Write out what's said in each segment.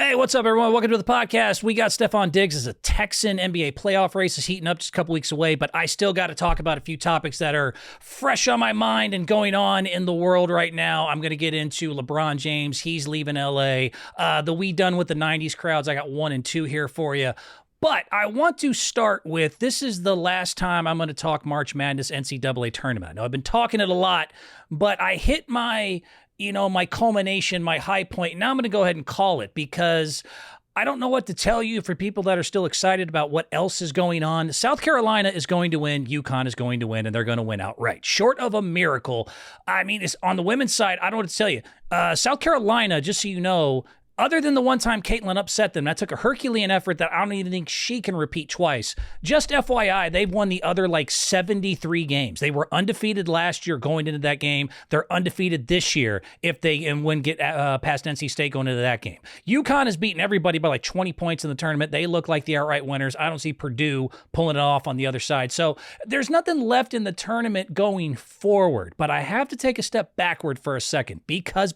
Hey, what's up, everyone? Welcome to the podcast. We got Stephon Diggs as a Texan. NBA playoff race is heating up just a couple weeks away, but I still got to talk about a few topics that are fresh on my mind and going on in the world right now. I'm going to get into LeBron James. He's leaving LA. The We Done with the 90s crowds. I got 1 and 2 here for you. But I want to start with, this is the last time I'm going to talk March Madness NCAA tournament. I know I've been talking it a lot, but I hit my culmination, my high point. Now I'm going to go ahead and call it because I don't know what to tell you for people that are still excited about what else is going on. South Carolina is going to win. UConn is going to win, and they're going to win outright. Short of a miracle. I mean, it's on the women's side, I don't know what to tell you. South Carolina, just so you know, other than the one time Caitlin upset them, that took a Herculean effort that I don't even think she can repeat twice. Just FYI, they've won the other 73 games. They were undefeated last year going into that game. They're undefeated this year if they get past NC State going into that game. UConn has beaten everybody by 20 points in the tournament. They look like the outright winners. I don't see Purdue pulling it off on the other side. So there's nothing left in the tournament going forward. But I have to take a step backward for a second because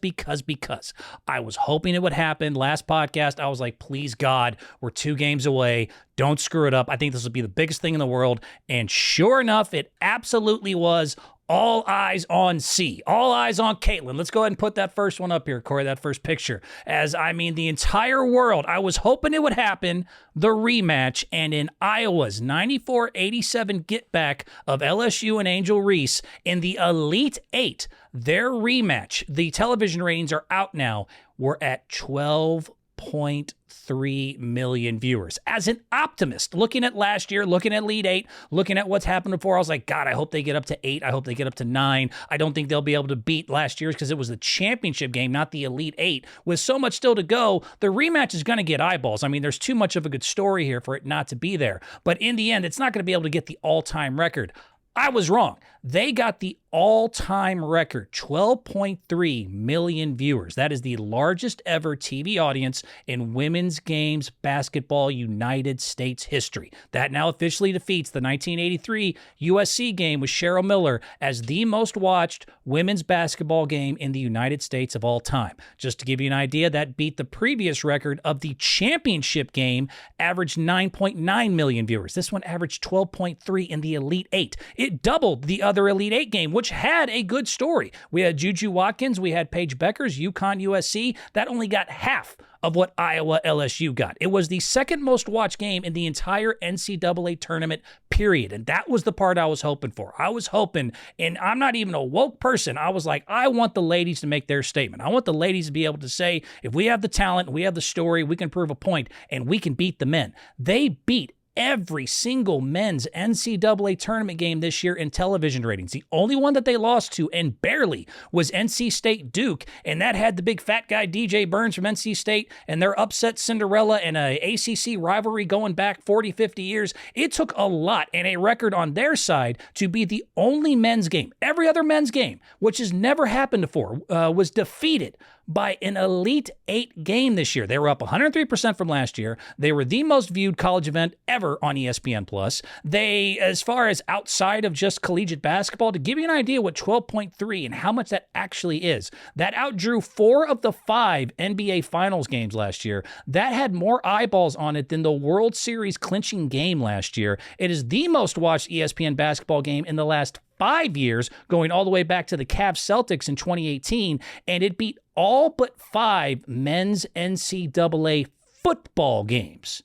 I was hoping it would happen. Last podcast, I was like, please God, we're 2 games away. Don't screw it up. I think this will be the biggest thing in the world. And sure enough, it absolutely was. All eyes on C. All eyes on Caitlin. Let's go ahead and put that first one up here, Corey, that first picture. The entire world, I was hoping it would happen, the rematch, and in Iowa's 94-87 get-back of LSU and Angel Reese in the Elite Eight, their rematch, the television ratings are out now. We're at 12.3 million viewers. As an optimist, looking at last year, looking at Elite Eight, looking at what's happened before, I was like, God, I hope they get up to 8. I hope they get up to 9. I don't think they'll be able to beat last year's because it was the championship game, not the Elite Eight. With so much still to go, the rematch is going to get eyeballs. I mean, there's too much of a good story here for it not to be there. But in the end, it's not going to be able to get the all-time record. I was wrong. They got the all-time record, 12.3 million viewers. That is the largest ever TV audience in women's games basketball United States history. That now officially defeats the 1983 USC game with Cheryl Miller as the most watched women's basketball game in the United States of all time. Just to give you an idea, that beat the previous record of the championship game, averaged 9.9 million viewers. This one averaged 12.3 in the Elite Eight. It doubled the other Elite Eight game, which had a good story. We had Juju Watkins, we had Paige Beckers, UConn, USC. That only got half of what Iowa LSU got. It was the second most watched game in the entire NCAA tournament, period. And that was the part I was hoping for. I was hoping, and I'm not even a woke person, I was like, I want the ladies to make their statement. I want the ladies to be able to say, if we have the talent, we have the story, we can prove a point, and we can beat the men. They beat every single men's NCAA tournament game this year in television ratings. The only one that they lost to, and barely, was NC State Duke, and that had the big fat guy DJ Burns from NC State and their upset Cinderella and a ACC rivalry going back 40, 50 years. It took a lot and a record on their side to be the only men's game. Every other men's game, which has never happened before, was defeated by an Elite Eight game this year. They were up 103% from last year. They were the most viewed college event ever on ESPN+. They, as far as outside of just collegiate basketball, to give you an idea what 12.3 and how much that actually is, that outdrew 4 of the 5 NBA Finals games last year. That had more eyeballs on it than the World Series clinching game last year. It is the most watched ESPN basketball game in the last 5 years, going all the way back to the Cavs Celtics in 2018, and it beat all but 5 men's NCAA football games.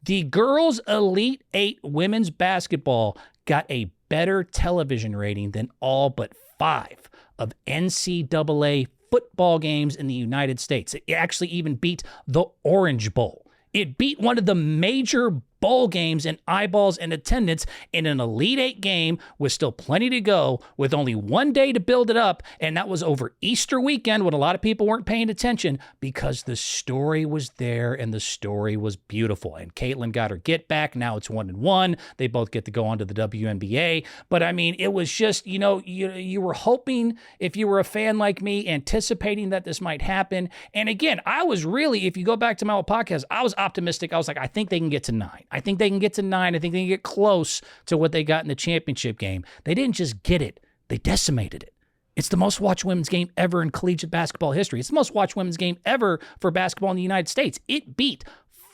The girls' Elite Eight women's basketball got a better television rating than all but 5 of NCAA football games in the United States. It actually even beat the Orange Bowl. It beat one of the major bowl games and eyeballs and attendance in an Elite Eight game with still plenty to go, with only 1 day to build it up, and that was over Easter weekend when a lot of people weren't paying attention because the story was there and the story was beautiful. And Caitlin got her get back. Now it's 1-1. They both get to go on to the WNBA. But I mean, it was just, you were hoping, if you were a fan like me, anticipating that this might happen. And again, I was really, if you go back to my old podcast, I was optimistic. I was like, I think they can get to 9. I think they can get to 9. I think they can get close to what they got in the championship game. They didn't just get it. They decimated it. It's the most watched women's game ever in collegiate basketball history. It's the most watched women's game ever for basketball in the United States. It beat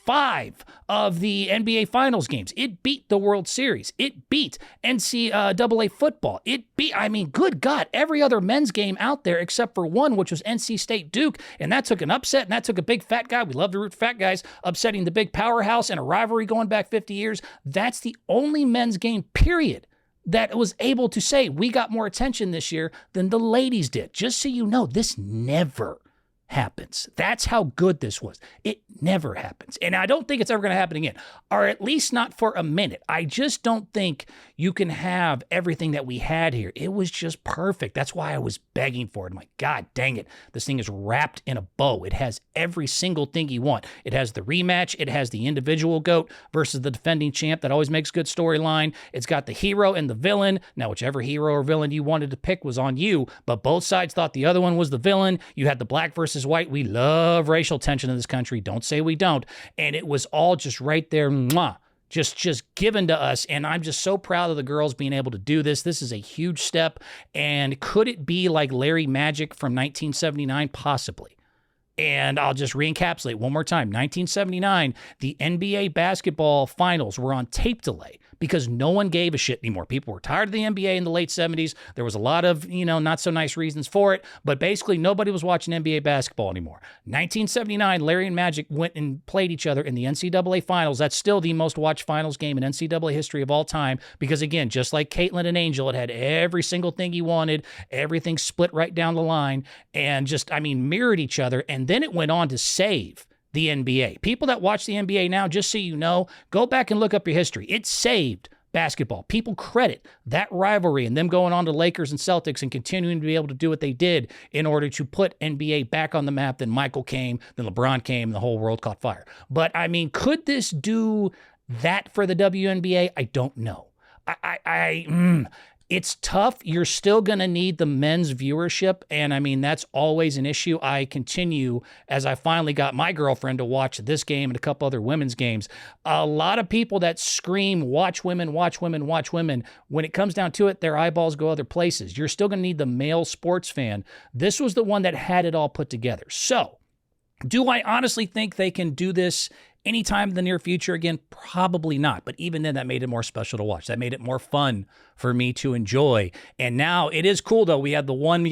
5 of the NBA Finals games. It beat the World Series. It beat NCAA football. Good God, every other men's game out there except for one, which was NC State Duke, and that took an upset, and that took a big fat guy. We love to root for fat guys, upsetting the big powerhouse and a rivalry going back 50 years. That's the only men's game, period, that was able to say we got more attention this year than the ladies did. Just so you know, this never happens. That's how good this was. It never happens. And I don't think it's ever going to happen again, or at least not for a minute. I just don't think you can have everything that we had here. It was just perfect. That's why I was begging for it. I'm like, God dang it. This thing is wrapped in a bow. It has every single thing you want. It has the rematch. It has the individual GOAT versus the defending champ. That always makes good storyline. It's got the hero and the villain. Now, whichever hero or villain you wanted to pick was on you, but both sides thought the other one was the villain. You had the black versus white. We love racial tension in this country. Don't say we don't. And it was all just right there, just given to us. And I'm just so proud of the girls being able to do this. This is a huge step. And could it be like Larry Magic from 1979? Possibly. And I'll just re-encapsulate one more time. 1979, the NBA basketball finals were on tape delay because no one gave a shit anymore. People were tired of the NBA in the late 70s. There was a lot of, not so nice reasons for it, but basically nobody was watching NBA basketball anymore. 1979, Larry and Magic went and played each other in the NCAA finals. That's still the most watched finals game in NCAA history of all time because, again, just like Caitlin and Angel, it had every single thing you wanted, everything split right down the line, and just, mirrored each other. And then it went on to save the NBA. People that watch the NBA now, just so you know, go back and look up your history. It saved basketball. People credit that rivalry and them going on to Lakers and Celtics and continuing to be able to do what they did in order to put NBA back on the map. Then Michael came, then LeBron came, and the whole world caught fire. But, could this do that for the WNBA? I don't know. It's tough. You're still going to need the men's viewership. And that's always an issue. I continue, as I finally got my girlfriend to watch this game and a couple other women's games. A lot of people that scream, watch women, watch women, watch women. When it comes down to it, their eyeballs go other places. You're still going to need the male sports fan. This was the one that had it all put together. So, do I honestly think they can do this anytime in the near future again? Probably not. But even then, that made it more special to watch. That made it more fun for me to enjoy. And now it is cool, though. We had the one,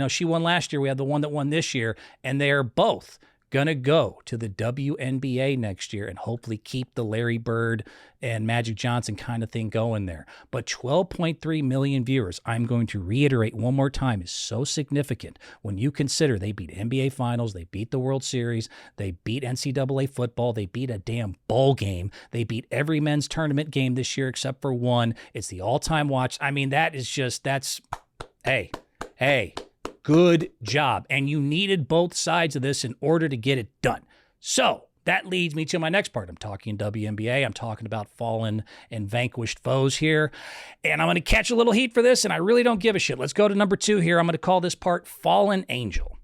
she won last year. We had the one that won this year. And they're both going to go to the WNBA next year and hopefully keep the Larry Bird and Magic Johnson kind of thing going there. But 12.3 million viewers, I'm going to reiterate one more time, is so significant when you consider they beat NBA Finals, they beat the World Series, they beat NCAA football, they beat a damn bowl game, they beat every men's tournament game this year except for one. It's the all-time watch. Hey. Good job. And you needed both sides of this in order to get it done. So that leads me to my next part. I'm talking WNBA. I'm talking about fallen and vanquished foes here. And I'm going to catch a little heat for this, and I really don't give a shit. Let's go to number 2 here. I'm going to call this part Fallen Angel.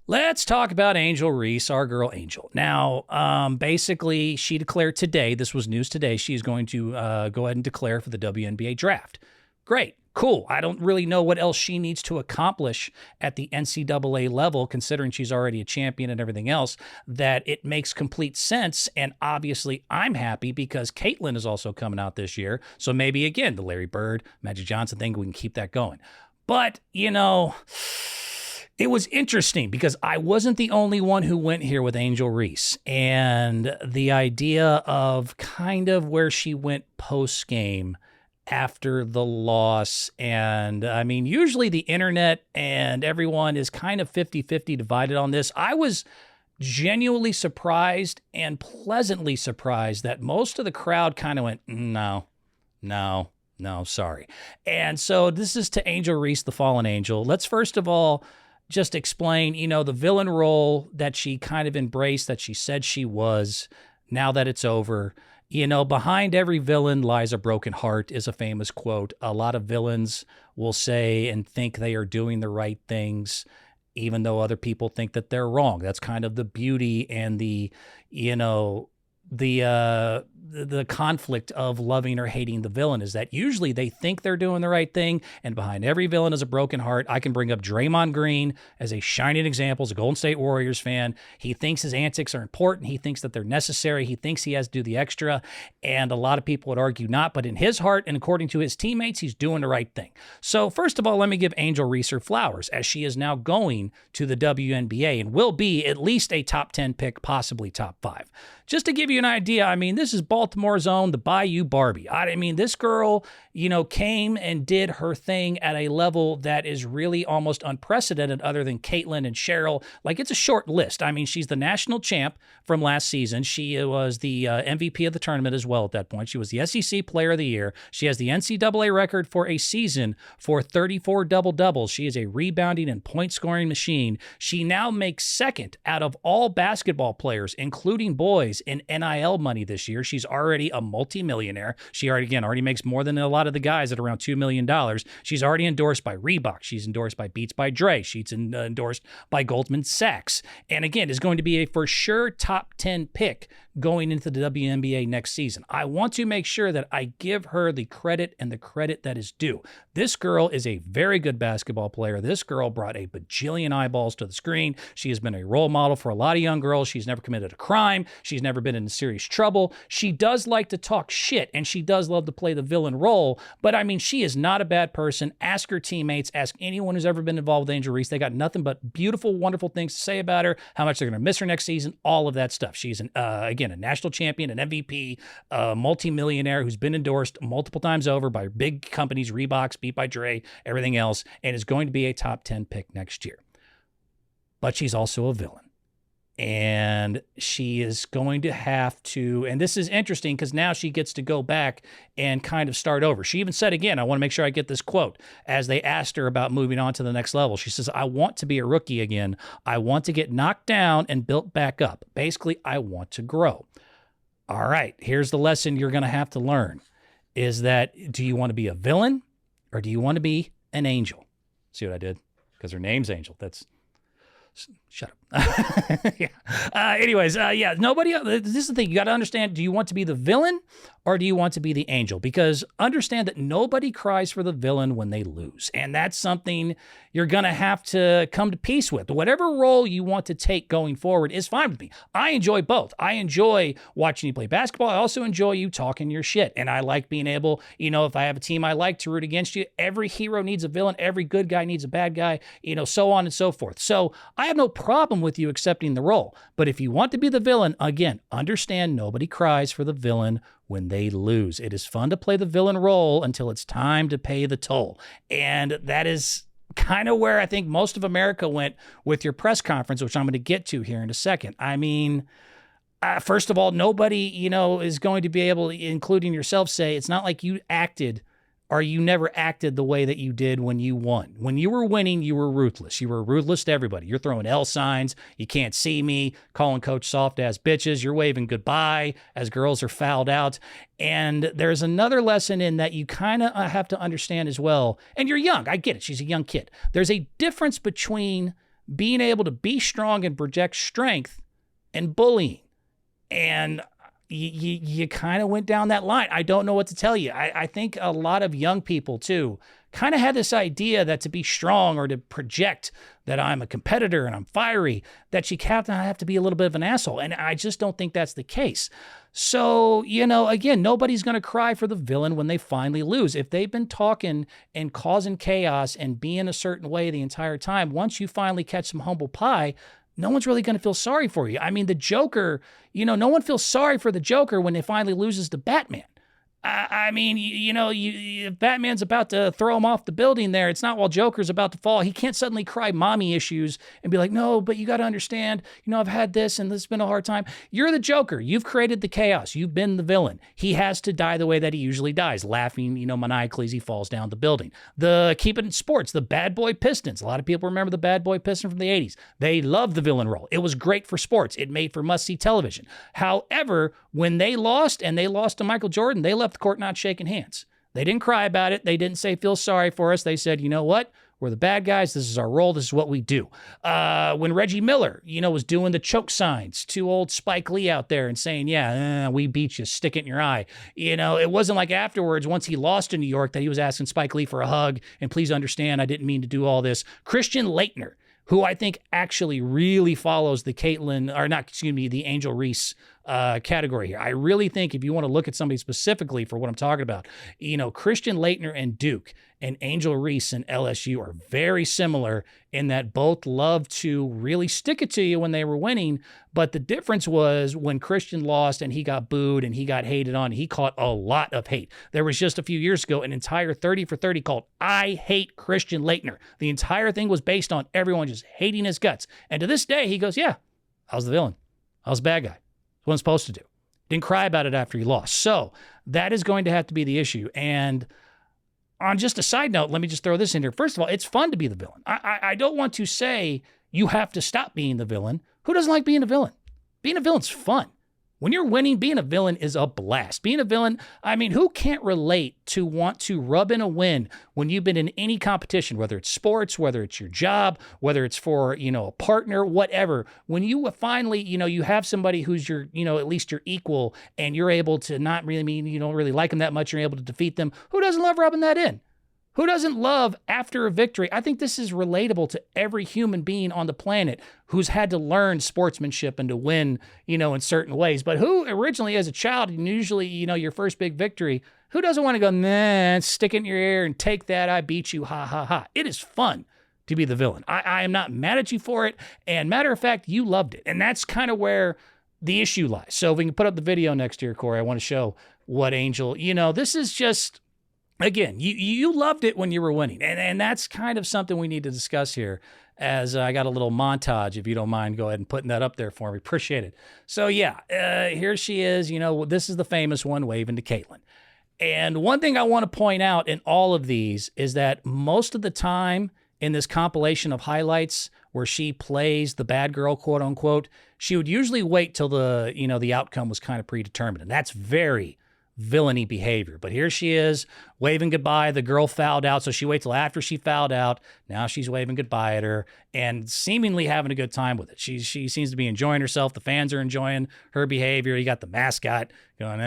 Let's talk about Angel Reese, our girl Angel. Now, basically, she declared today, this was news today, she's going to go ahead and declare for the WNBA draft. Great. Cool. I don't really know what else she needs to accomplish at the NCAA level, considering she's already a champion and everything else, that it makes complete sense. And obviously, I'm happy because Caitlin is also coming out this year. So maybe, again, the Larry Bird, Magic Johnson thing, we can keep that going. But, it was interesting because I wasn't the only one who went here with Angel Reese. And the idea of kind of where she went post-game after the loss. And usually the internet and everyone is kind of 50-50 divided on this. I was genuinely surprised and pleasantly surprised that most of the crowd kind of went, no, sorry. And so this is to Angel Reese, the fallen angel. Let's first of all just explain, the villain role that she kind of embraced, that she said she was, now that it's over. Behind every villain lies a broken heart is a famous quote. A lot of villains will say and think they are doing the right things, even though other people think that they're wrong. That's kind of the beauty and the the conflict of loving or hating the villain is that usually they think they're doing the right thing, and behind every villain is a broken heart. I can bring up Draymond Green as a shining example as a Golden State Warriors fan. He thinks his antics are important. He thinks that they're necessary. He thinks he has to do the extra, and a lot of people would argue not, but in his heart and according to his teammates, he's doing the right thing. So first of all, let me give Angel Reese her flowers, as she is now going to the WNBA and will be at least a top 10 pick, possibly top 5. Just to give you an idea, I mean, this is Baltimore's own, the Bayou Barbie. I mean, this girl, came and did her thing at a level that is really almost unprecedented other than Caitlyn and Cheryl. Like, it's a short list. I mean, she's the national champ from last season. She was the MVP of the tournament as well at that point. She was the SEC Player of the Year. She has the NCAA record for a season for 34 double-doubles. She is a rebounding and point-scoring machine. She now makes second out of all basketball players, including boys, in NIL money this year. She's already a multimillionaire. She already makes more than a lot of the guys at around $2 million. She's already endorsed by Reebok. She's endorsed by Beats by Dre. She's endorsed by Goldman Sachs. And again, is going to be a for sure top 10 pick going into the WNBA next season. I want to make sure that I give her the credit and the credit that is due. This girl is a very good basketball player. This girl brought a bajillion eyeballs to the screen. She has been a role model for a lot of young girls. She's never committed a crime. She's never been in serious trouble. She does like to talk shit, and she does love to play the villain role, but I mean, she is not a bad person. Ask her teammates, ask anyone who's ever been involved with Angel Reese. They got nothing but beautiful, wonderful things to say about her, how much they're going to miss her next season, all of that stuff. She's, again, a national champion, an MVP, a multimillionaire who's been endorsed multiple times over by big companies, Reeboks, Beat by Dre, everything else, and is going to be a top 10 pick next year. But she's also a villain. And she is going to have to, and this is interesting because now she gets to go back and kind of start over. She even said again, I want to make sure I get this quote, as they asked her about moving on to the next level. She says, I want to be a rookie again. I want to get knocked down and built back up. Basically, I want to grow. All right, here's the lesson you're going to have to learn is that, do you want to be a villain or do you want to be an angel? See what I did? Because her name's Angel. Shut up. Yeah. Nobody else. This is the thing. You got to understand, do you want to be the villain or do you want to be the angel? Because understand that nobody cries for the villain when they lose. And that's something you're going to have to come to peace with. Whatever role you want to take going forward is fine with me. I enjoy both. I enjoy watching you play basketball. I also enjoy you talking your shit. And I like being able, if I have a team I like to root against you, every hero needs a villain. Every good guy needs a bad guy, so on and so forth. So I have no problem with you accepting the role. But if you want to be the villain, again, understand nobody cries for the villain when they lose. It is fun to play the villain role until it's time to pay the toll. And that is kind of where I think most of America went with your press conference, which I'm going to get to here in a second. I mean, first of all, nobody, is going to be able, including yourself, say it's not like you acted or you never acted the way that you did when you won. When you were winning, you were ruthless. You were ruthless to everybody. You're throwing L signs. You can't see me, calling coach soft-ass bitches. You're waving goodbye as girls are fouled out. And there's another lesson in that you kind of have to understand as well. And you're young. I get it. She's a young kid. There's a difference between being able to be strong and project strength and bullying. And you kind of went down that line. I don't know what to tell you. I think a lot of young people, too, kind of had this idea that to be strong or to project that I'm a competitor and I'm fiery, that you have to be a little bit of an asshole. And I just don't think that's the case. So, again, nobody's going to cry for the villain when they finally lose. If they've been talking and causing chaos and being a certain way the entire time, once you finally catch some humble pie, no one's really going to feel sorry for you. I mean, the Joker, no one feels sorry for the Joker when he finally loses to Batman. I mean, if Batman's about to throw him off the building there, it's not while Joker's about to fall. He can't suddenly cry mommy issues and be like, no, but you got to understand, I've had this and this has been a hard time. You're the Joker. You've created the chaos. You've been the villain. He has to die the way that he usually dies, laughing, maniacally as he falls down the building. Keep it in sports, the bad boy Pistons. A lot of people remember the bad boy Piston from the 80s. They loved the villain role. It was great for sports. It made for must-see television. However, when they lost to Michael Jordan, they left the court not shaking hands. They didn't cry about it. They didn't say, feel sorry for us. They said, you know what? We're the bad guys. This is our role. This is what we do. When Reggie Miller, was doing the choke signs to old Spike Lee out there and saying, yeah, we beat you, stick it in your eye. It wasn't like afterwards, once he lost in New York, that he was asking Spike Lee for a hug and please understand, I didn't mean to do all this. Christian Laettner, who I think actually really follows the the Angel Reese category here. I really think if you want to look at somebody specifically for what I'm talking about, Christian Laettner and Duke and Angel Reese and LSU are very similar in that both love to really stick it to you when they were winning. But the difference was when Christian lost and he got booed and he got hated on, he caught a lot of hate. There was just a few years ago an entire 30 for 30 called I Hate Christian Laettner. The entire thing was based on everyone just hating his guts. And to this day, he goes, yeah, I was the villain. I was a bad guy. That's what I'm supposed to do. Didn't cry about it after he lost. So that is going to have to be the issue. And on just a side note, let me just throw this in here. First of all, it's fun to be the villain. I don't want to say you have to stop being the villain. Who doesn't like being a villain? Being a villain's fun. When you're winning, being a villain is a blast. Being a villain, who can't relate to want to rub in a win when you've been in any competition, whether it's sports, whether it's your job, whether it's for, a partner, whatever. When you finally, you have somebody who's your, at least your equal and you're able to not really you don't really like them that much, you're able to defeat them. Who doesn't love rubbing that in? Who doesn't love after a victory? I think this is relatable to every human being on the planet who's had to learn sportsmanship and to win, in certain ways. But who originally as a child, and usually, your first big victory, who doesn't want to go, man, stick it in your ear and take that, I beat you, ha, ha, ha. It is fun to be the villain. I am not mad at you for it. And matter of fact, you loved it. And that's kind of where the issue lies. So if we can put up the video next year, Corey, I want to show what Angel, this is just... Again, you loved it when you were winning, and that's kind of something we need to discuss here as I got a little montage, if you don't mind, go ahead and putting that up there for me. Appreciate it. So, here she is. This is the famous one, waving to Caitlin. And one thing I want to point out in all of these is that most of the time in this compilation of highlights where she plays the bad girl, quote unquote, she would usually wait till the outcome was kind of predetermined, and that's very villainy behavior. But here she is waving goodbye. The girl fouled out, so she waits till after she fouled out. Now she's waving goodbye at her and seemingly having a good time with it. She seems to be enjoying herself. The fans are enjoying her behavior. You got the mascot going,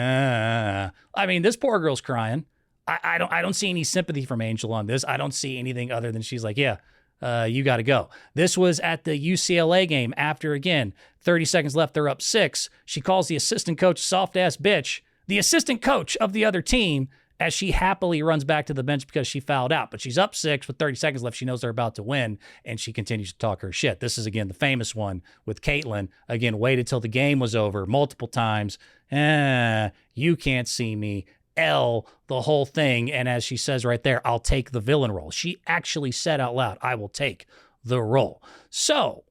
this poor girl's crying. I don't see any sympathy from Angel on this. I don't see anything other than she's like, you got to go. This was at the UCLA game after, again, 30 seconds left. They're up 6. She calls the assistant coach soft-ass bitch, the assistant coach of the other team, as she happily runs back to the bench because she fouled out. But she's up 6 with 30 seconds left. She knows they're about to win, and she continues to talk her shit. This is, again, the famous one with Caitlin. Again, waited till the game was over multiple times. You can't see me. The whole thing. And as she says right there, I'll take the villain role. She actually said out loud, I will take the role. So,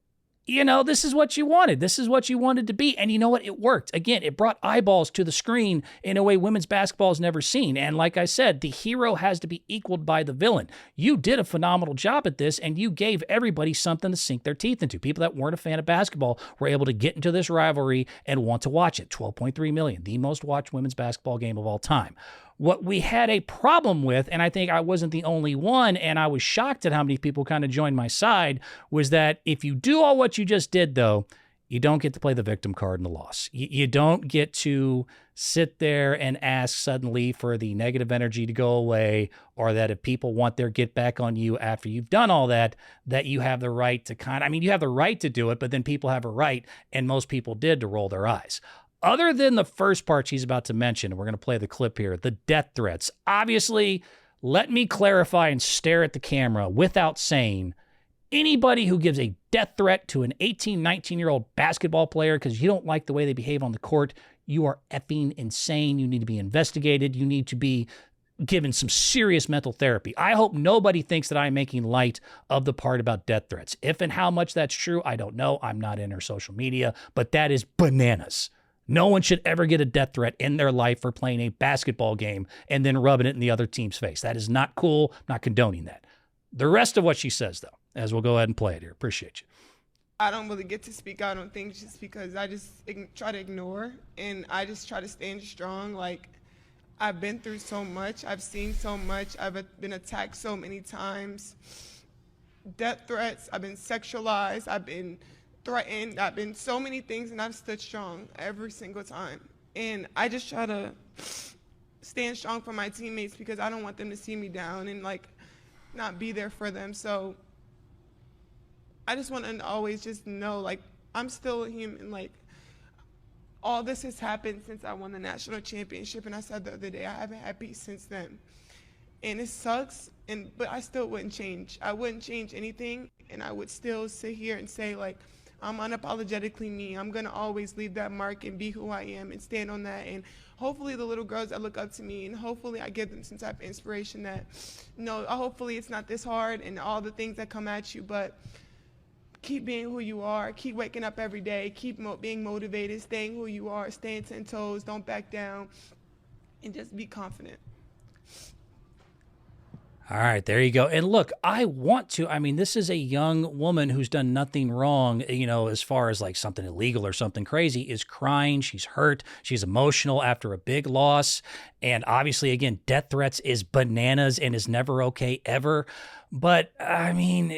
this is what you wanted. This is what you wanted to be. And you know what? It worked. Again, it brought eyeballs to the screen in a way women's basketball has never seen. And like I said, the hero has to be equaled by the villain. You did a phenomenal job at this, and you gave everybody something to sink their teeth into. People that weren't a fan of basketball were able to get into this rivalry and want to watch it. 12.3 million, the most watched women's basketball game of all time. What we had a problem with, and I think I wasn't the only one, and I was shocked at how many people kind of joined my side, was that if you do all what you just did, though, you don't get to play the victim card in the loss. You don't get to sit there and ask suddenly for the negative energy to go away, or that if people want their get back on you after you've done all that, that you have the right to you have the right to do it, but then people have a right, and most people did, to roll their eyes. Other than the first part she's about to mention, and we're going to play the clip here, the death threats. Obviously, let me clarify and stare at the camera without saying, anybody who gives a death threat to an 18, 19-year-old basketball player because you don't like the way they behave on the court, you are effing insane. You need to be investigated. You need to be given some serious mental therapy. I hope nobody thinks that I'm making light of the part about death threats. If and how much that's true, I don't know. I'm not in her social media, but that is bananas. No one should ever get a death threat in their life for playing a basketball game and then rubbing it in the other team's face. That is not cool. I'm not condoning that. The rest of what she says, though, as we'll go ahead and play it here. Appreciate you. I don't really get to speak out on things just because I just try to ignore, and I just try to stand strong. Like, I've been through so much. I've seen so much. I've been attacked so many times. death threats. I've been sexualized. I've been threatened. I've been so many things, and I've stood strong every single time. And I just try to stand strong for my teammates because I don't want them to see me down and like not be there for them. So I just want to always just know, like, I'm still a human. Like, all this has happened since I won the national championship, and I said the other day, I haven't had peace since then. And it sucks, but I still wouldn't change. I wouldn't change anything, and I would still sit here and say, like, I'm unapologetically me. I'm going to always leave that mark and be who I am and stand on that. And hopefully the little girls that look up to me, and hopefully I give them some type of inspiration that, hopefully it's not this hard and all the things that come at you, but keep being who you are. Keep waking up every day. Keep being motivated, staying who you are, staying 10 toes, don't back down, and just be confident. All right, there you go. And look, this is a young woman who's done nothing wrong, as far as like something illegal or something crazy, is crying. She's hurt. She's emotional after a big loss. And obviously, again, death threats is bananas and is never okay ever. But I mean,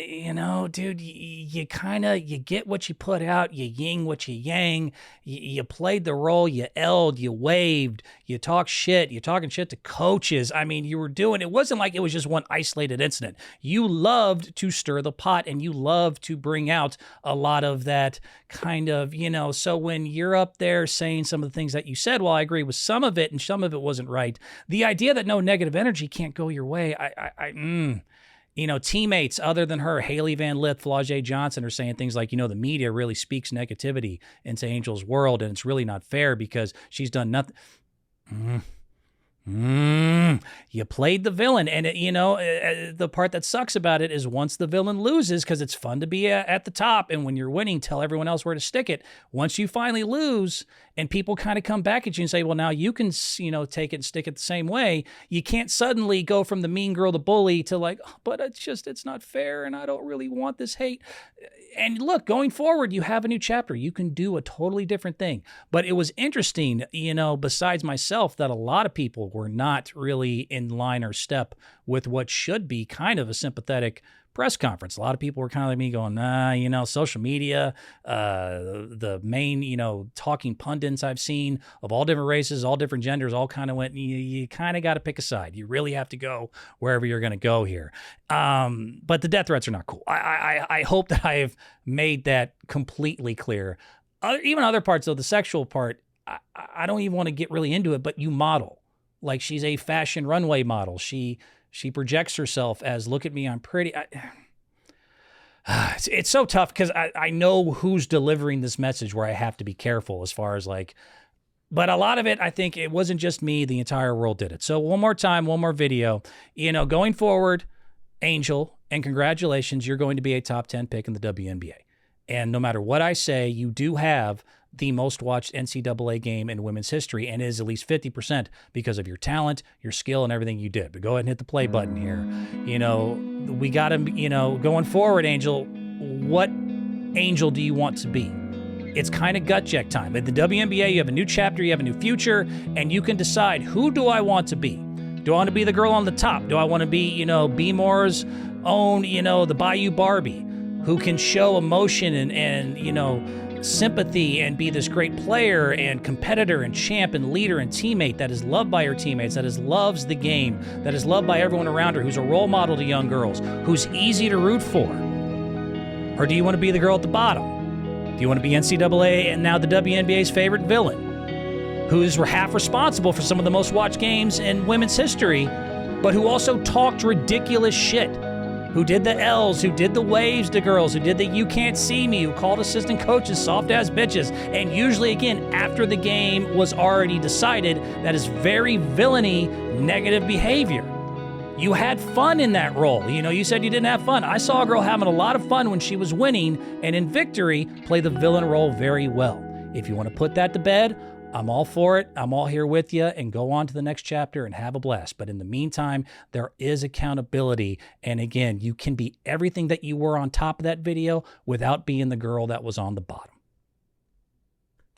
dude, you get what you put out, you ying what you yang, you played the role, you L'd, you waved, you talk shit, you're talking shit to coaches. I mean, it wasn't like it was just one isolated incident. You loved to stir the pot and you loved to bring out a lot of that kind of, so when you're up there saying some of the things that you said, well, I agree with some of it and some of it wasn't right. The idea that no negative energy can't go your way, teammates other than her, Haley Van Lith, Flau'jae Johnson, are saying things like, the media really speaks negativity into Angel's world, and it's really not fair because she's done nothing. You played the villain, and the part that sucks about it is once the villain loses, because it's fun to be at the top, and when you're winning, tell everyone else where to stick it. Once you finally lose, and people kind of come back at you and say, well, now you can, take it and stick it the same way. You can't suddenly go from the mean girl, the bully, to like, but it's not fair, and I don't really want this hate. And look, going forward, you have a new chapter. You can do a totally different thing. But it was interesting, besides myself, that a lot of people were not really in line or step with what should be kind of a sympathetic press conference. A lot of people were kind of like me going, social media, the main, talking pundits I've seen of all different races, all different genders, all kind of went, you kind of got to pick a side. You really have to go wherever you're going to go here. But the death threats are not cool. I hope that I have made that completely clear. Even other parts, though, the sexual part, I don't even want to get really into it, but you model. Like, she's a fashion runway model. She projects herself as, look at me, I'm pretty. It's so tough because I know who's delivering this message where I have to be careful as far as like, but a lot of it, I think it wasn't just me, the entire world did it. So one more time, one more video, going forward, Angel, and congratulations, you're going to be a top 10 pick in the WNBA. And no matter what I say, you do have the most watched NCAA game in women's history, and it is at least 50% because of your talent, your skill, and everything you did. But go ahead and hit the play button here. We got to, going forward, Angel, what Angel do you want to be? It's kind of gut check time. At the WNBA, you have a new chapter, you have a new future, and you can decide, who do I want to be? Do I want to be the girl on the top? Do I want to be, B Moore's own, the Bayou Barbie, who can show emotion and sympathy and be this great player and competitor and champ and leader and teammate that is loved by her teammates, that loves the game, that is loved by everyone around her, who's a role model to young girls, who's easy to root for? Or do you want to be the girl at the bottom? Do you want to be NCAA and now the WNBA's favorite villain, who's half responsible for some of the most watched games in women's history, but who also talked ridiculous shit? Who did the L's, who did the waves to girls, who did the you can't see me, who called assistant coaches soft-ass bitches, and usually, again, after the game was already decided, that is very villainy, negative behavior. You had fun in that role. You said you didn't have fun. I saw a girl having a lot of fun when she was winning, and in victory, play the villain role very well. If you want to put that to bed, I'm all for it. I'm all here with you, and go on to the next chapter and have a blast. But in the meantime, there is accountability. And again, you can be everything that you were on top of that video without being the girl that was on the bottom.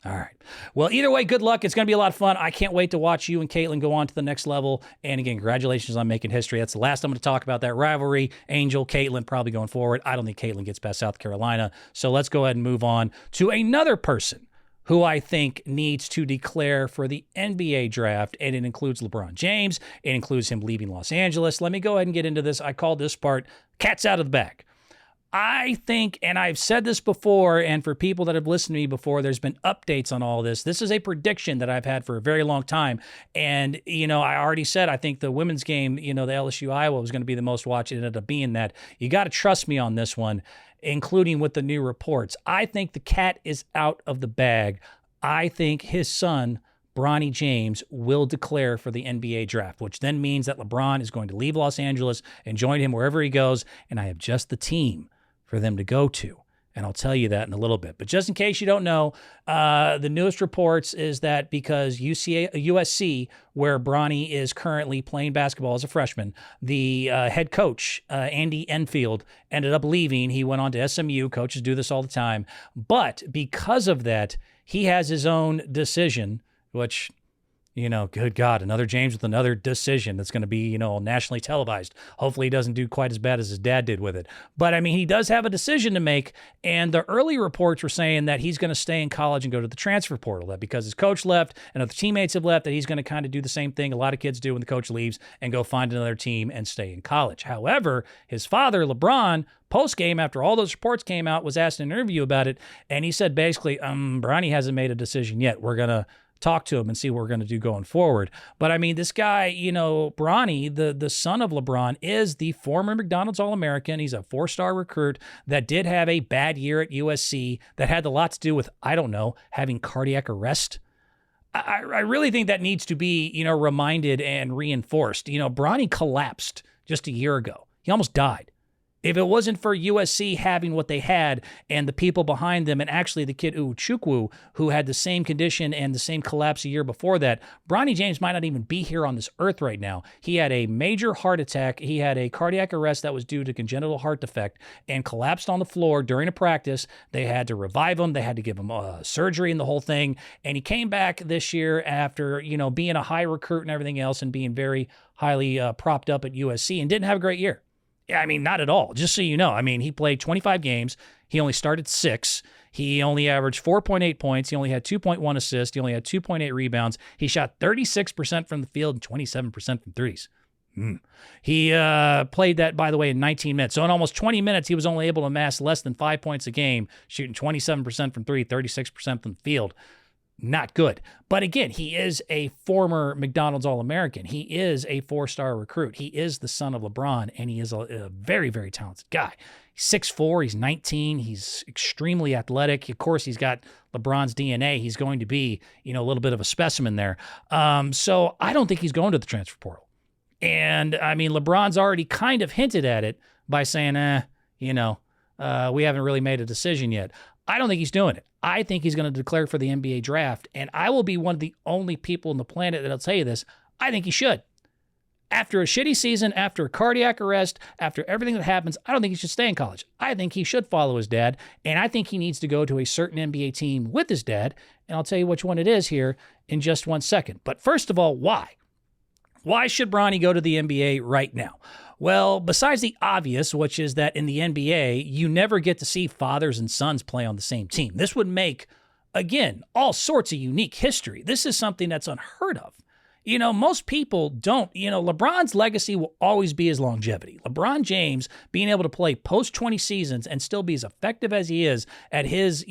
All right. Well, either way, good luck. It's going to be a lot of fun. I can't wait to watch you and Caitlin go on to the next level. And again, congratulations on making history. That's the last I'm going to talk about that rivalry. Angel, Caitlin, probably going forward. I don't think Caitlin gets past South Carolina. So let's go ahead and move on to another person who I think needs to declare for the NBA draft, and it includes LeBron James. It includes him leaving Los Angeles. Let me go ahead and get into this. I call this part cat's out of the bag. I think, and I've said this before, and for people that have listened to me before, there's been updates on all this. This is a prediction that I've had for a very long time. And, I already said I think the women's game, the LSU Iowa was going to be the most watched. It ended up being that. You got to trust me on this one, including with the new reports. I think the cat is out of the bag. I think his son, Bronny James, will declare for the NBA draft, which then means that LeBron is going to leave Los Angeles and join him wherever he goes. And I have just the team for them to go to. And I'll tell you that in a little bit. But just in case you don't know, the newest reports is that because USC, where Bronny is currently playing basketball as a freshman, the head coach, Andy Enfield, ended up leaving. He went on to SMU. Coaches do this all the time. But because of that, he has his own decision, which, good God, another James with another decision that's going to be, nationally televised. Hopefully he doesn't do quite as bad as his dad did with it. But, he does have a decision to make, and the early reports were saying that he's going to stay in college and go to the transfer portal, that because his coach left and other teammates have left, that he's going to kind of do the same thing a lot of kids do when the coach leaves and go find another team and stay in college. However, his father, LeBron, post-game, after all those reports came out, was asked in an interview about it, and he said basically, Bronny hasn't made a decision yet. We're going to talk to him and see what we're going to do going forward. But this guy, Bronny, the son of LeBron, is the former McDonald's All-American. He's a 4-star recruit that did have a bad year at USC that had a lot to do with, having cardiac arrest. I really think that needs to be, reminded and reinforced. Bronny collapsed just a year ago. He almost died. If it wasn't for USC having what they had and the people behind them, and actually the kid Uchukwu, who had the same condition and the same collapse a year before that, Bronny James might not even be here on this earth right now. He had a major heart attack. He had a cardiac arrest that was due to congenital heart defect and collapsed on the floor during a practice. They had to revive him. They had to give him surgery and the whole thing. And he came back this year after, being a high recruit and everything else and being very highly propped up at USC and didn't have a great year. Not at all. Just so you know, he played 25 games. He only started 6. He only averaged 4.8 points. He only had 2.1 assists. He only had 2.8 rebounds. He shot 36% from the field and 27% from threes. He played that, by the way, in 19 minutes. So in almost 20 minutes, he was only able to amass less than 5 points a game, shooting 27% from three, 36% from the field. Not good. But again, he is a former McDonald's All-American. He is a 4-star recruit. He is the son of LeBron, and he is a very, very talented guy. He's 6'4", he's 19, he's extremely athletic. Of course, he's got LeBron's DNA. He's going to be, a little bit of a specimen there. So I don't think he's going to the transfer portal. And, LeBron's already kind of hinted at it by saying, we haven't really made a decision yet. I don't think he's doing it. I think he's going to declare for the NBA draft, and I will be one of the only people on the planet that'll tell you this. I think he should. After a shitty season, after a cardiac arrest, after everything that happens, I don't think he should stay in college. I think he should follow his dad, and I think he needs to go to a certain NBA team with his dad, and I'll tell you which one it is here in just 1 second. But first of all, why? Why should Bronny go to the NBA right now? Well, besides the obvious, which is that in the NBA, you never get to see fathers and sons play on the same team. This would make, again, all sorts of unique history. This is something that's unheard of. Most people don't. LeBron's legacy will always be his longevity. LeBron James being able to play post-20 seasons and still be as effective as he is at his,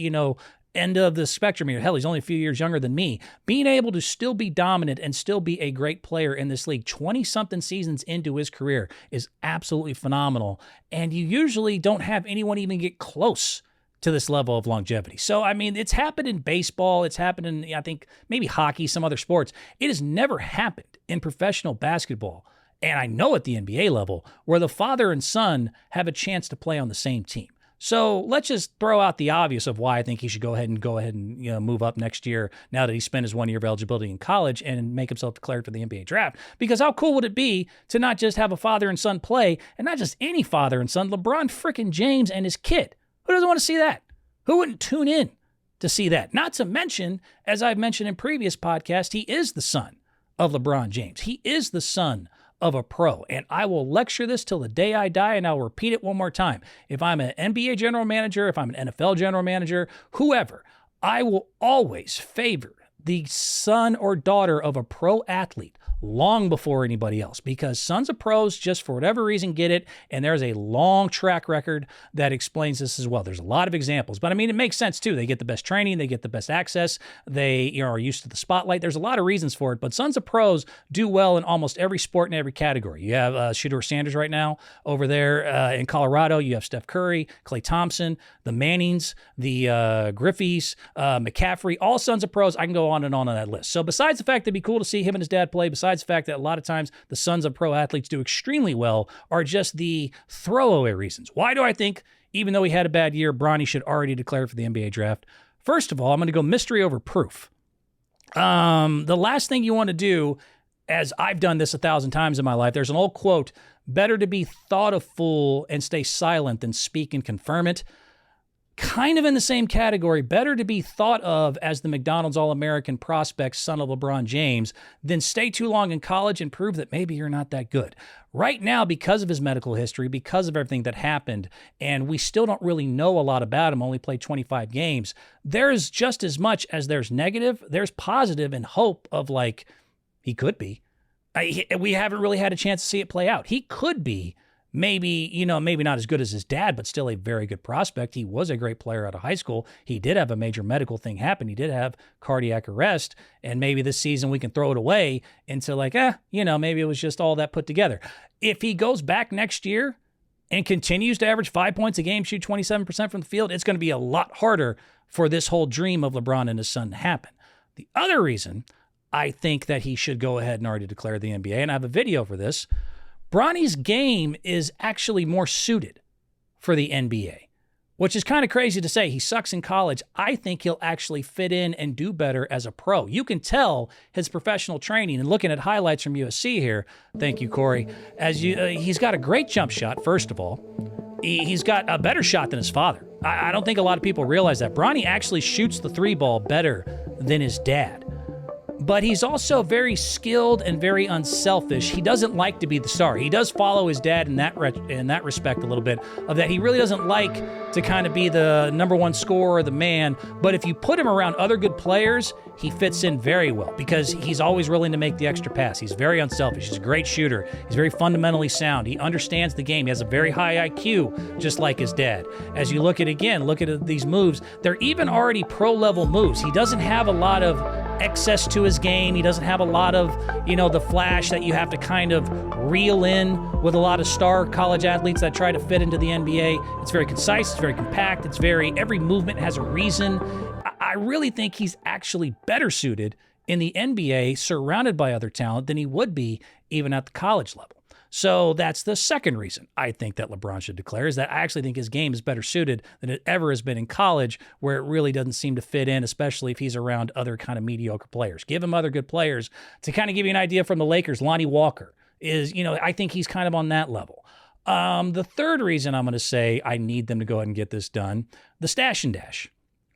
end of the spectrum here. Hell, he's only a few years younger than me. Being able to still be dominant and still be a great player in this league 20-something seasons into his career is absolutely phenomenal. And you usually don't have anyone even get close to this level of longevity. So, it's happened in baseball. It's happened in, I think, maybe hockey, some other sports. It has never happened in professional basketball. And I know at the NBA level where the father and son have a chance to play on the same team. So let's just throw out the obvious of why I think he should go ahead and move up next year now that he spent his 1 year of eligibility in college and make himself declared for the NBA draft. Because how cool would it be to not just have a father and son play, and not just any father and son, LeBron frickin' James and his kid? Who doesn't want to see that? Who wouldn't tune in to see that. Not to mention, as I've mentioned in previous podcasts, he is the son of LeBron James. He is the son of a pro. And I will lecture this till the day I die, and I'll repeat it one more time. If I'm an NBA general manager, if I'm an NFL general manager, whoever, I will always favor the son or daughter of a pro athlete long before anybody else, because sons of pros, just for whatever reason, get it, and there's a long track record that explains this as well. There's a lot of examples, but I mean, it makes sense too. They get the best training, they get the best access, they are used to the spotlight. There's a lot of reasons for it, but sons of pros do well in almost every sport and every category. You have Shedeur Sanders right now over there in Colorado. You have Steph Curry, Klay Thompson, the Mannings, the Griffeys, McCaffrey, all sons of pros. I can go on and on that list. So besides the fact that it'd be cool to see him and his dad play, besides the fact that a lot of times the sons of pro athletes do extremely well, are just the throwaway reasons. Why do I think, even though he had a bad year, Bronny should already declare for the NBA draft? First of all, I'm going to go mystery over proof. The last thing you want to do, as I've done this 1,000 times in my life, there's an old quote, better to be thought a fool and stay silent than speak and confirm it. Kind of in the same category, better to be thought of as the McDonald's All-American prospect, son of LeBron James, than stay too long in college and prove that maybe you're not that good. Right now, because of his medical history, because of everything that happened, and we still don't really know a lot about him, only played 25 games, there's just as much as there's negative, there's positive and hope of like, he could be. We haven't really had a chance to see it play out. He could be. Maybe not as good as his dad, but still a very good prospect. He was a great player out of high school. He did have a major medical thing happen. He did have cardiac arrest, and maybe this season we can throw it away into like, maybe it was just all that put together. If he goes back next year and continues to average 5 points a game, shoot 27% from the field, it's going to be a lot harder for this whole dream of LeBron and his son to happen. The other reason I think that he should go ahead and already declare the NBA, and I have a video for this, Bronny's game is actually more suited for the NBA, which is kind of crazy to say. He sucks in college. I think he'll actually fit in and do better as a pro. You can tell his professional training, and looking at highlights from USC here. Thank you, Corey. He's got a great jump shot, first of all. He's got a better shot than his father. I don't think a lot of people realize that. Bronny actually shoots the three ball better than his dad. But he's also very skilled and very unselfish. He doesn't like to be the star. He does follow his dad in that respect a little bit, of that he really doesn't like to kind of be the number one scorer or the man. But if you put him around other good players, he fits in very well because he's always willing to make the extra pass. He's very unselfish. He's a great shooter. He's very fundamentally sound. He understands the game. He has a very high IQ, just like his dad. As you look at these moves, they're even already pro-level moves. He doesn't have a lot of excess to his game. He doesn't have a lot of, the flash that you have to kind of reel in with a lot of star college athletes that try to fit into the NBA. It's very concise. It's very compact. Every movement has a reason. I really think he's actually better suited in the NBA, surrounded by other talent, than he would be even at the college level. So that's the second reason I think that LeBron should declare, is that I actually think his game is better suited than it ever has been in college, where it really doesn't seem to fit in, especially if he's around other kind of mediocre players. Give him other good players. To kind of give you an idea from the Lakers, Lonnie Walker is, I think he's kind of on that level. The third reason I'm going to say I need them to go ahead and get this done, the stash and dash.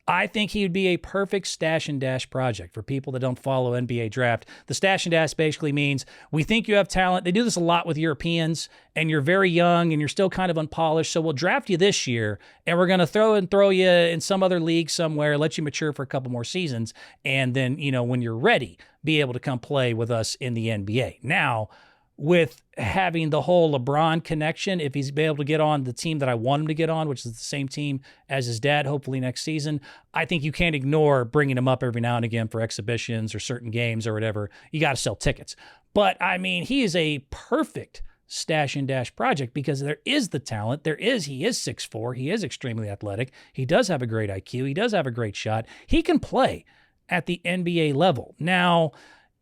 I think he would be a perfect stash and dash project for people that don't follow NBA draft. The stash and dash basically means we think you have talent. They do this a lot with Europeans, and you're very young and you're still kind of unpolished. So we'll draft you this year, and we're going to throw you in some other league somewhere, let you mature for a couple more seasons, and then, when you're ready, be able to come play with us in the NBA. Now, with having the whole LeBron connection, if he's able to get on the team that I want him to get on, which is the same team as his dad, hopefully next season, I think you can't ignore bringing him up every now and again for exhibitions or certain games or whatever. You got to sell tickets. But, he is a perfect stash and dash project because there is the talent. He is 6'4". He is extremely athletic. He does have a great IQ. He does have a great shot. He can play at the NBA level. Now,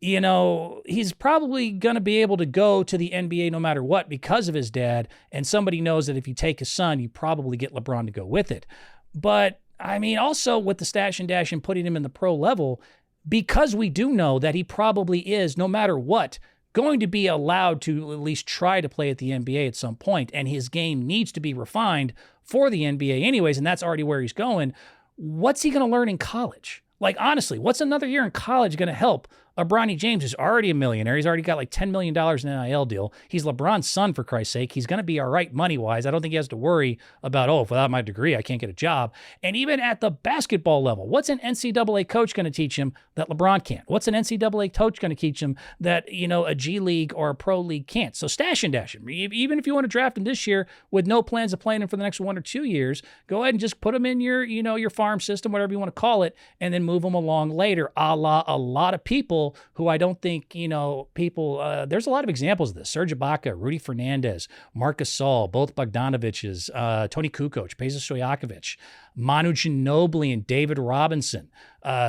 he's probably going to be able to go to the NBA no matter what because of his dad. And somebody knows that if you take his son, you probably get LeBron to go with it. But, also with the stash and dash and putting him in the pro level, because we do know that he probably is, no matter what, going to be allowed to at least try to play at the NBA at some point. And his game needs to be refined for the NBA anyways, and that's already where he's going. what's he going to learn in college? Like, honestly, what's another year in college going to help a Bronny James who's already a millionaire? He's already got like $10 million in an NIL deal. He's LeBron's son, for Christ's sake. He's going to be all right money-wise. I don't think he has to worry about, if without my degree, I can't get a job. And even at the basketball level, what's an NCAA coach going to teach him that LeBron can't? What's an NCAA coach going to teach him that, a G League or a pro league can't? So stash and dash him. Even if you want to draft him this year with no plans of playing him for the next 1 or 2 years, go ahead and just put him in your farm system, whatever you want to call it, and then move him along later, a la a lot of people who I don't think, there's a lot of examples of this. Serge Ibaka, Rudy Fernandez, Marc Gasol, both Bogdanoviches, Tony Kukoc, Peja Stojakovic, Manu Ginobili, and David Robinson.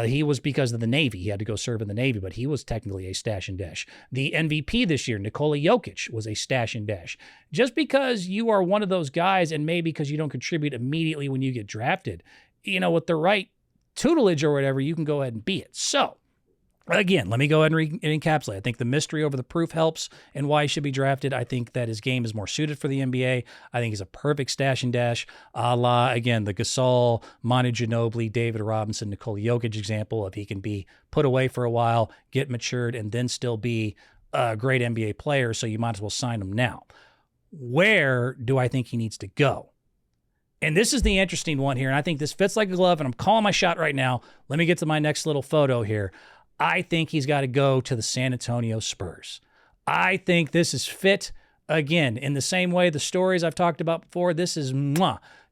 He was because of the Navy. He had to go serve in the Navy, but he was technically a stash and dash. The MVP this year, Nikola Jokic, was a stash and dash. Just because you are one of those guys, and maybe because you don't contribute immediately when you get drafted, with the right tutelage or whatever, you can go ahead and be it. So, again, let me go ahead and encapsulate. I think the mystery over the proof helps and why he should be drafted. I think that his game is more suited for the NBA. I think he's a perfect stash and dash, a la, again, the Gasol, Manu Ginobili, David Robinson, Nikola Jokic example of he can be put away for a while, get matured, and then still be a great NBA player, so you might as well sign him now. Where do I think he needs to go? And this is the interesting one here, and I think this fits like a glove, and I'm calling my shot right now. Let me get to my next little photo here. I think he's got to go to the San Antonio Spurs. I think this is fit, again, in the same way the stories I've talked about before. This is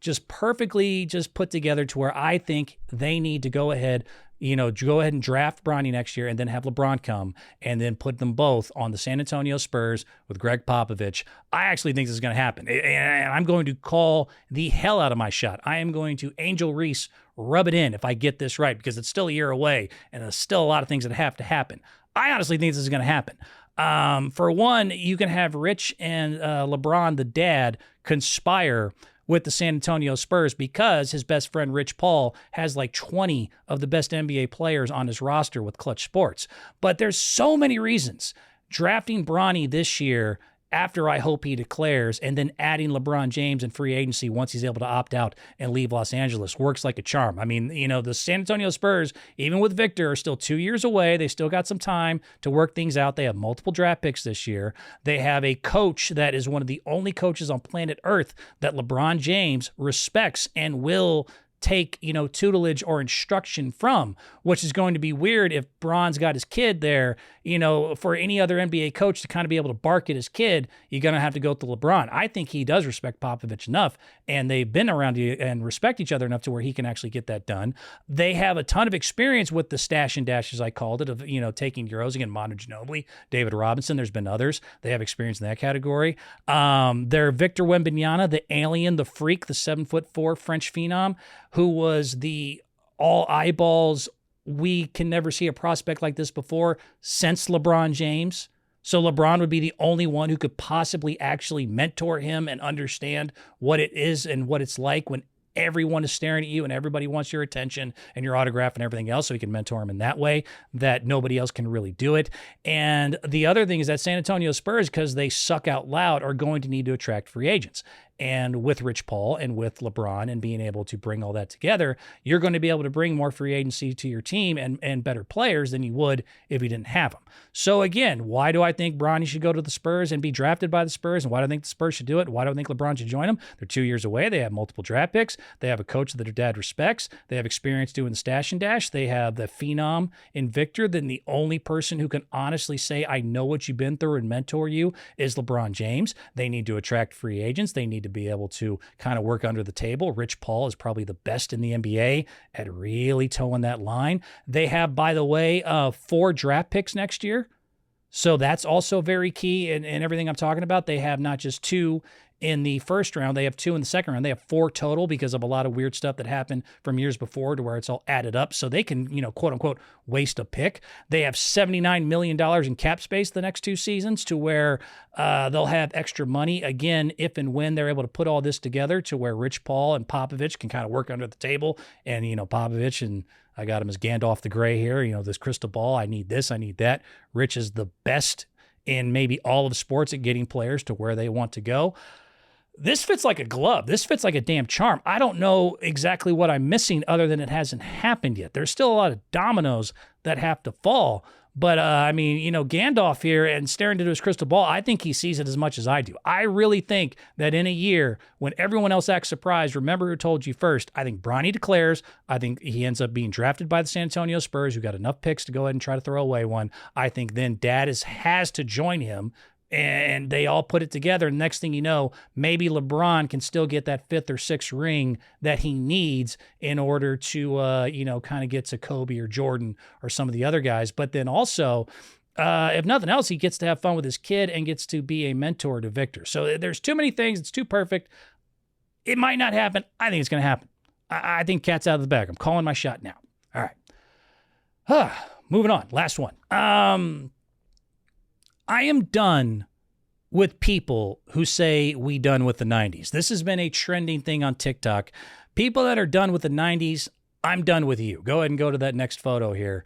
just perfectly just put together to where I think they need to go ahead and draft Bronny next year and then have LeBron come and then put them both on the San Antonio Spurs with Greg Popovich. I actually think this is going to happen. And I'm going to call the hell out of my shot. I am going to Angel Reese rub it in if I get this right, because it's still a year away and there's still a lot of things that have to happen. I honestly think this is going to happen. For one, you can have Rich and LeBron, the dad, conspire with the San Antonio Spurs because his best friend Rich Paul has like 20 of the best NBA players on his roster with Clutch Sports. But there's so many reasons. Drafting Bronny this year after I hope he declares, and then adding LeBron James in free agency once he's able to opt out and leave Los Angeles works like a charm. I mean, the San Antonio Spurs, even with Victor, are still 2 years away. They still got some time to work things out. They have multiple draft picks this year. They have a coach that is one of the only coaches on planet Earth that LeBron James respects and will take, tutelage or instruction from, which is going to be weird if Bron's got his kid there. For any other NBA coach to kind of be able to bark at his kid, you're going to have to go to LeBron. I think he does respect Popovich enough, and they've been around and respect each other enough to where he can actually get that done. They have a ton of experience with the stash and dash, as I called it, of, taking Euros. Again, Manu Ginobili, David Robinson, there's been others. They have experience in that category. They're Victor Wembanyama, the alien, the freak, the 7'4" French phenom, who was the all eyeballs. We can never see a prospect like this before since LeBron James. So LeBron would be the only one who could possibly actually mentor him and understand what it is and what it's like when everyone is staring at you and everybody wants your attention and your autograph and everything else, so he can mentor him in that way that nobody else can really do it. And the other thing is that San Antonio Spurs, because they suck out loud, are going to need to attract free agents. And with Rich Paul and with LeBron and being able to bring all that together, you're going to be able to bring more free agency to your team and better players than you would if you didn't have them. So again, why do I think Bronny should go to the Spurs and be drafted by the Spurs? And why do I think the Spurs should do it? Why do I think LeBron should join them? They're 2 years away. They have multiple draft picks. They have a coach that their dad respects. They have experience doing the stash and dash. They have the phenom in Victor. Then the only person who can honestly say, I know what you've been through and mentor you is LeBron James. They need to attract free agents. They need to be able to kind of work under the table. Rich Paul is probably the best in the NBA at really towing that line. They have, by the way, 4 draft picks next year. So that's also very key in everything I'm talking about. They have not just 2 in the first round, they have 2 in the second round. They have 4 total because of a lot of weird stuff that happened from years before to where it's all added up. So they can, quote unquote, waste a pick. They have $79 million in cap space the next 2 seasons to where they'll have extra money, again, if and when they're able to put all this together to where Rich Paul and Popovich can kind of work under the table. And, Popovich, and I got him as Gandalf the Grey here, this crystal ball. I need this, I need that. Rich is the best in maybe all of sports at getting players to where they want to go. this fits like a glove. This fits like a damn charm. I don't know exactly what I'm missing other than it hasn't happened yet. There's still a lot of dominoes that have to fall. But, Gandalf here and staring into his crystal ball, I think he sees it as much as I do. I really think that in a year when everyone else acts surprised, remember who told you first, I think Bronny declares. I think he ends up being drafted by the San Antonio Spurs, who got enough picks to go ahead and try to throw away one. I think then Dad has to join him. And they all put it together. And next thing you know, maybe LeBron can still get that 5th or 6th ring that he needs in order to, kind of get to Kobe or Jordan or some of the other guys. But then also, if nothing else, he gets to have fun with his kid and gets to be a mentor to Victor. So there's too many things. It's too perfect. It might not happen. I think it's going to happen. I think cat's out of the bag. I'm calling my shot now. All right. Moving on. Last one. I am done with people who say we done with the 90s. This has been a trending thing on TikTok. People that are done with the 90s, I'm done with you. Go ahead and go to that next photo here.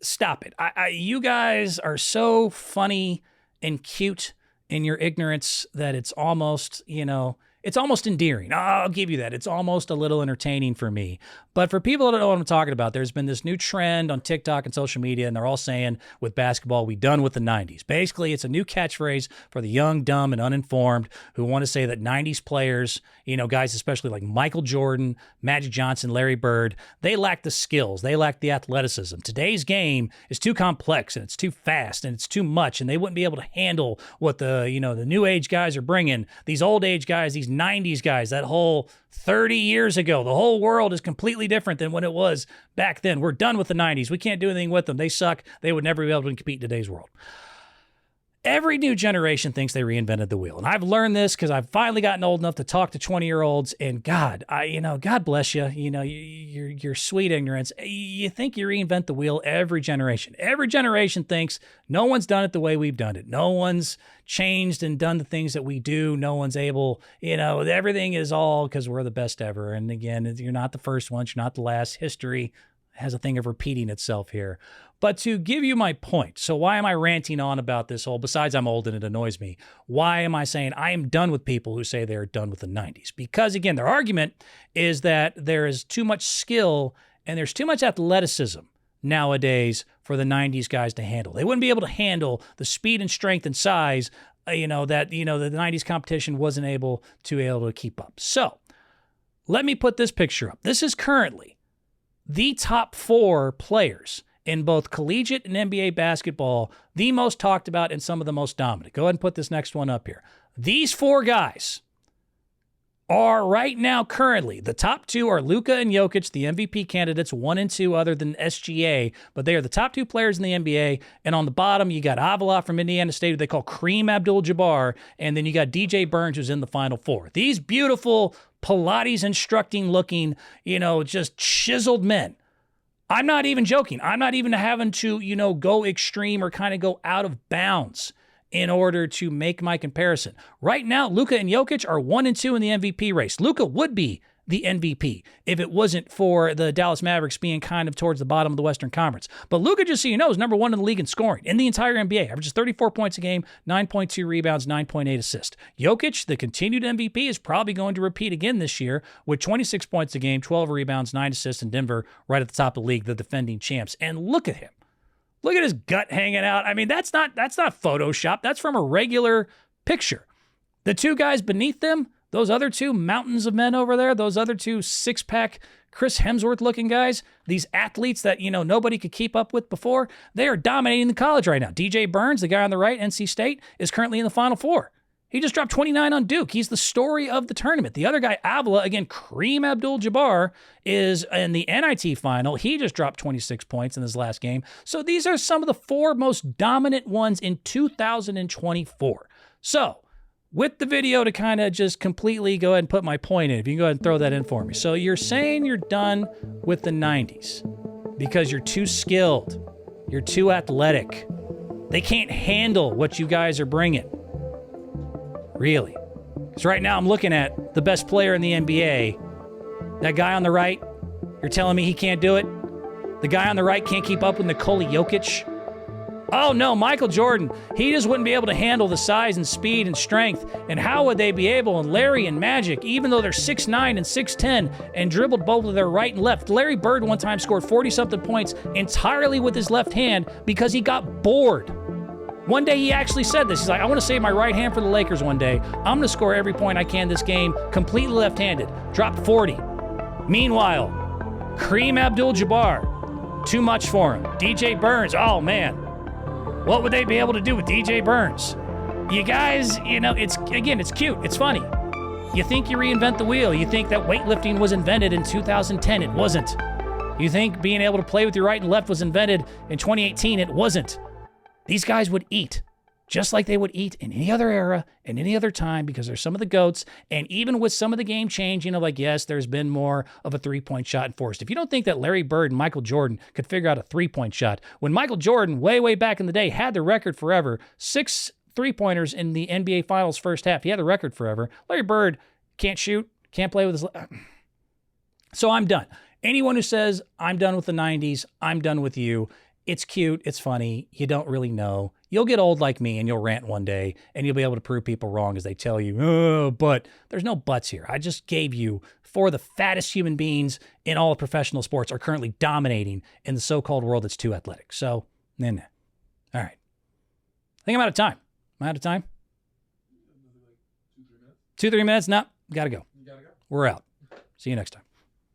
Stop it. You guys are so funny and cute in your ignorance that it's almost, it's almost endearing. I'll give you that. It's almost a little entertaining for me. But for people that don't know what I'm talking about, there's been this new trend on TikTok and social media, and they're all saying with basketball, we done with the 90s. Basically, it's a new catchphrase for the young, dumb, and uninformed who want to say that 90s players, guys especially like Michael Jordan, Magic Johnson, Larry Bird, they lack the skills. They lack the athleticism. Today's game is too complex, and it's too fast, and it's too much, and they wouldn't be able to handle what the new age guys are bringing. These old age guys, these 90s guys, that whole 30 years ago, the whole world is completely different than what it was back then. We're done with the 90s. We can't do anything with them. They suck. They would never be able to compete in today's world. Every new generation thinks they reinvented the wheel. And I've learned this because I've finally gotten old enough to talk to 20-year-olds. And God, God bless you. Your sweet ignorance. You think you reinvent the wheel every generation. Every generation thinks no one's done it the way we've done it. No one's changed and done the things that we do. No one's able, everything is all because we're the best ever. And again, you're not the first ones. You're not the last. History has a thing of repeating itself here. But to give you my point, so why am I ranting on about this whole, besides I'm old and it annoys me, why am I saying I am done with people who say they're done with the 90s? Because again, their argument is that there is too much skill and there's too much athleticism nowadays for the 90s guys to handle. They wouldn't be able to handle the speed and strength and size, that the 90s competition wasn't able to keep up. So let me put this picture up. This is currently the top 4 players in both collegiate and NBA basketball, the most talked about and some of the most dominant. Go ahead and put this next one up here. These 4 guys are right now currently, the top 2 are Luka and Jokic, the MVP candidates, 1 and 2 other than SGA, but they are the top 2 players in the NBA. And on the bottom, you got Avila from Indiana State, who they call Kareem Abdul-Jabbar, and then you got DJ Burns, who's in the Final Four. These beautiful Pilates instructing looking, just chiseled men. I'm not even joking. I'm not even having to, go extreme or kind of go out of bounds in order to make my comparison. Right now, Luka and Jokic are 1 and 2 in the MVP race. Luka would be the MVP if it wasn't for the Dallas Mavericks being kind of towards the bottom of the Western Conference. But Luka, just so you know, is number 1 in the league in scoring in the entire NBA. Averages 34 points a game, 9.2 rebounds, 9.8 assists. Jokic, the continued MVP, is probably going to repeat again this year with 26 points a game, 12 rebounds, 9 assists in Denver, right at the top of the league, the defending champs. And look at him. Look at his gut hanging out. I mean, that's not Photoshop. That's from a regular picture. The 2 guys beneath them, those other 2 mountains of men over there, those other 2 six-pack Chris Hemsworth-looking guys, these athletes that, nobody could keep up with before, they are dominating the college right now. DJ Burns, the guy on the right, NC State, is currently in the Final Four. He just dropped 29 on Duke. He's the story of the tournament. The other guy, Avila, again, Kareem Abdul-Jabbar, is in the NIT final. He just dropped 26 points in his last game. So these are some of the 4 most dominant ones in 2024. So with the video to kind of just completely go ahead and put my point in, if you can go ahead and throw that in for me. So you're saying you're done with the 90s because you're too skilled. You're too athletic. They can't handle what you guys are bringing. Really? Because right now I'm looking at the best player in the NBA. That guy on the right, you're telling me he can't do it? The guy on the right can't keep up with Nikola Jokic? Oh no, Michael Jordan, he just wouldn't be able to handle the size and speed and strength. And how would they be able? And Larry and Magic, even though they're 6'9 and 6'10 and dribbled both with their right and left. Larry Bird one time scored 40-something points entirely with his left hand because he got bored. One day he actually said this. He's like, I want to save my right hand for the Lakers one day. I'm going to score every point I can this game completely left-handed. Dropped 40. Meanwhile, Kareem Abdul-Jabbar, too much for him. DJ Burns, oh man. What would they be able to do with DJ Burns? You guys, it's cute. It's funny. You think you reinvent the wheel. You think that weightlifting was invented in 2010. It wasn't. You think being able to play with your right and left was invented in 2018. It wasn't. These guys would eat just like they would eat in any other era and any other time because they're some of the GOATs. And even with some of the game change, yes, there's been more of a three-point shot enforced. If you don't think that Larry Bird and Michael Jordan could figure out a three-point shot, when Michael Jordan, way back in the day, had the record forever, 6 three-pointers in the NBA Finals first half. He had the record forever. Larry Bird can't shoot, can't play with his... So I'm done. Anyone who says, I'm done with the 90s, I'm done with you, it's cute, it's funny, you don't really know. You'll get old like me and you'll rant one day and you'll be able to prove people wrong as they tell you, oh, but there's no buts here. I just gave you 4 of the fattest human beings in all of professional sports are currently dominating in the so-called world that's too athletic. So, nah. All right. I think I'm out of time. Am I out of time? 2-3 minutes? No, gotta go. We're out. See you next time.